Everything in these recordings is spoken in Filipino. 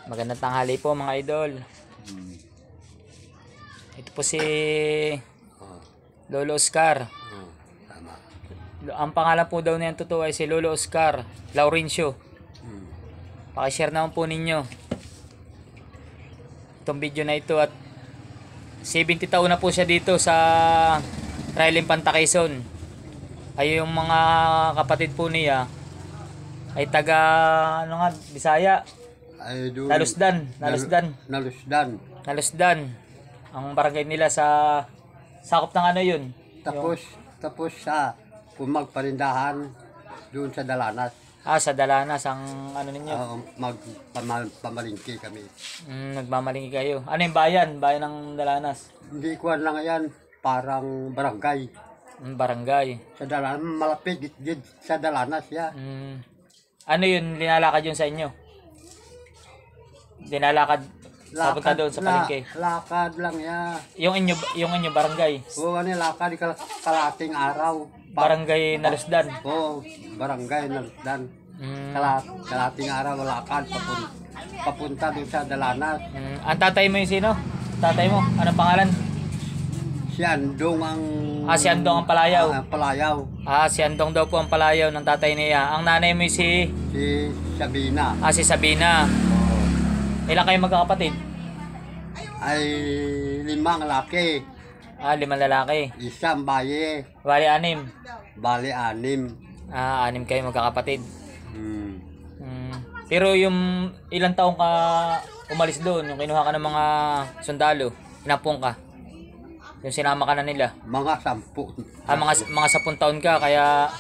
Magandang tanghali po mga idol. Hmm. Ito po si Oh, Lolo Oscar. tama. Ang pangalan po daw niyan totoo ay si Lolo Oscar Laurencio. Hmm. Pakishare naman po ninyo itong video na ito at 70 taon na po siya dito sa Trail Infanta Quezon. Ay yung mga kapatid po niya ay taga ano nga, Bisaya. Ay, doon. Nalusdan. Nalusdan. Ang barangay nila sa sakop ng ano yun. Tapos sa pumagparindahan doon sa Dalanas. Sa Dalanas ang ano ninyo. Pamalingki kami. Nagmamalingki kayo. Ano yung bayan? Bayan ng Dalanas. Hindi ko lang yan, parang barangay. Barangay. Sa Dalanas, malapit git sa Dalanas ya. Ano yun linalakad yun sa inyo? Dinalakad papunta doon sa palengke. Lakad lang ya. Yung inyo barangay. Oo, ano lakad kalating araw. Barangay Nalusdan. Oo, barangay Nalusdan. Kalating araw lakad papunta doon sa Dalanas. Ang tatay mo yung sino? Tatay mo, anong pangalan? Si Andong ang... Si Andong ang Palayaw. Palayaw. Si Andong daw po ang Palayaw ng tatay niya. Ang nanay mo yung Si Sabina. si Sabina. Ilan kayo magkakapatid? Ay 5 laki. 5 lalaki. Isang baye. Bali 6. Bali 6. 6 kayo magkakapatid. Hmm. Pero yung ilang taong ka umalis doon, yung kinuha ka ng mga sundalo, inampong ka. Yung sinama ka na nila. Mga 10. Mga 10 taon ka, kaya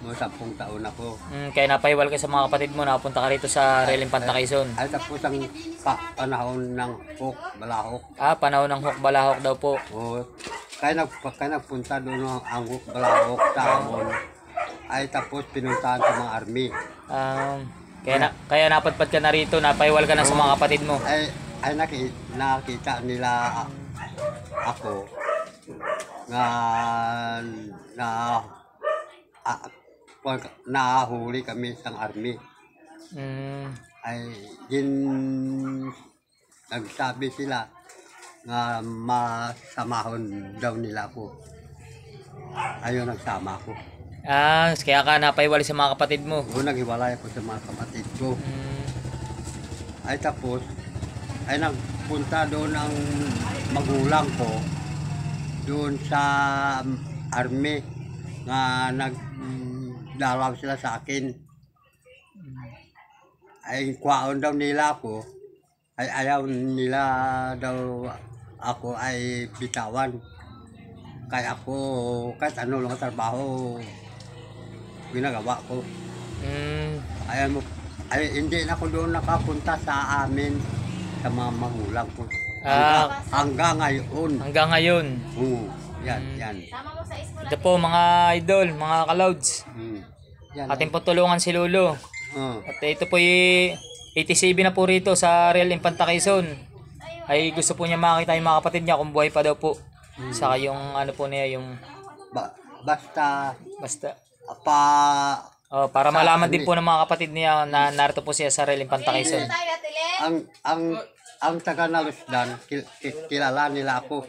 Mga 10 taon ako. kaya napahiwal ka sa mga kapatid mo, napunta ka rito sa Trail Infanta Quezon. Ay tapos ang panahon ng balahok. Panahon ng Huk Balahok daw po. O, kaya nagpunta doon ang huk balahok sa amon. Ay tapos pinuntahan sa mga army. Kaya napadpad ka na rito, napahiwal ka na sa mga kapatid mo. Ay nakita nila ako nga nahuli kami sa army. Ay nagsabi sila nga masamahon daw nila ako. Ayaw nagsama ako. Kaya ka napahiwalay sa mga kapatid mo. Oo, naghiwalay ako sa mga kapatid ko. Ay tapos ay nagpunta doon ang magulang ko doon sa army nga nagdalaw sila sa akin. Ay kwaon daw nila ako. Ay ayaw nila daw ako ay bitawan. Kaya ako kahit ano lang trabaho ginagawa ko. Ay hindi na ako doon nakapunta sa amin sa mga magulang ko. Hanggang ngayon. Hanggang ngayon. Oo, yan. Ito po mga idol, mga ka-loads. Yan. Ating po tulungan si Lolo. At ito po yung 87 na po rito sa Trail Infanta Quezon. Ay gusto po niya makita yung mga kapatid niya kung buhay pa daw po. Saka yung ano po niya, yung... Basta para malaman din po ng mga kapatid niya na narito po siya sa Trail Infanta Quezon. Ang taga Nalusdan, kilala nila ako.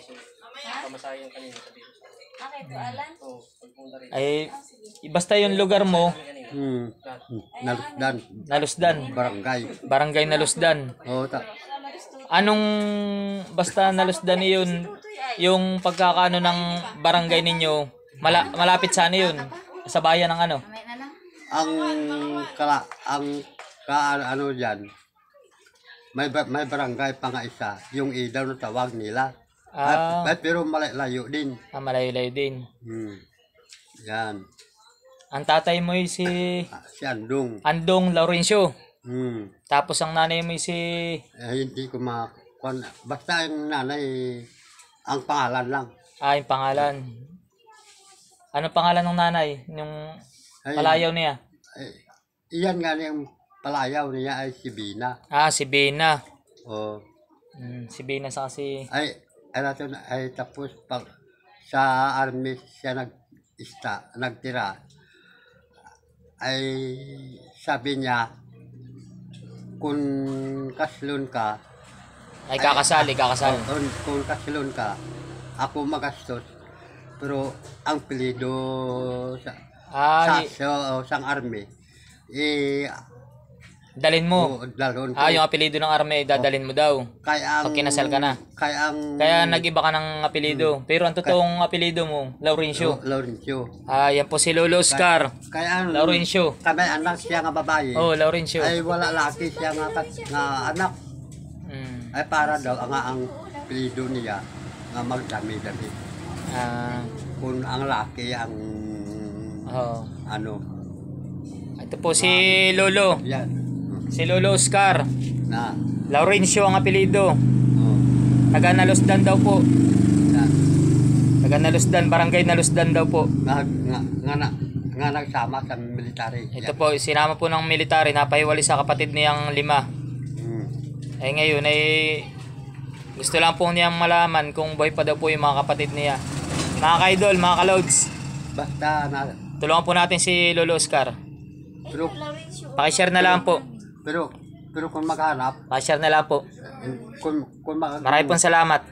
Ay basta yung lugar mo, Nalusdan. Barangay Nalusdan. Anong basta Nalusdan yun, yung pagkakaano ng barangay ninyo, malapit sa ano yun? Sa bayan ng ano? Ano diyan? May barangay pa nga isa, yung Idaw na tawag nila. Pero malayo din. Malayo-layo din. Yan. Ang tatay mo ay si Andong. Andong Laurencio. Tapos ang nanay mo ay si... hindi ko makuha. Basta yung nanay, ang pangalan lang. Yung pangalan. Ano pangalan ng nanay? Yung palayaw niya? Iyan nga yung palayaw niya ay si Bina. Si Bina. Oo. Si Bina sa kasi... Ay tapos pag sa army siya nagtira ay sabi niya kung kaslon ka, Ay kakasali. kung kaslon ka, ako magastos. Pero ang pilido Ay, sang army, eh, dalin mo. dalon ko. Yung apelido ng army, dadalin mo daw. Kaya ang, Pag kinasal ka na. Kaya Nag-iba ka ng apelido. Pero ang totoong apelido mo, Laurencio. Laurencio. Yan po si Lolo Oscar. Kaya ang, Laurencio. kami anak siya nga babae. Laurencio. Ay wala laki siya nga anak. Mm. Ay para daw ang apelido niya nga magdami-dami. Kung ang laki ang ano. Ito po si Lolo. Yan. Si Lolo Oscar. Na. Laurencio ang apelido. Oh. Taga Nalusdan daw po. Na. Taga Nalusdan, barangay Nalusdan daw po. Nga nagsama sa military. Ito po, sinama po ng military, napahiwali sa kapatid niyang 5. Ngayon ay gusto lang po niyang malaman kung buhay pa daw po yung mga kapatid niya. Mga ka-idol, mga ka-loads, Basta na. tulungan po natin si Lolo Oscar. Pero Pakishare na lang po. kung maghanap, Pakishare na lang po. kung Maraming pong salamat.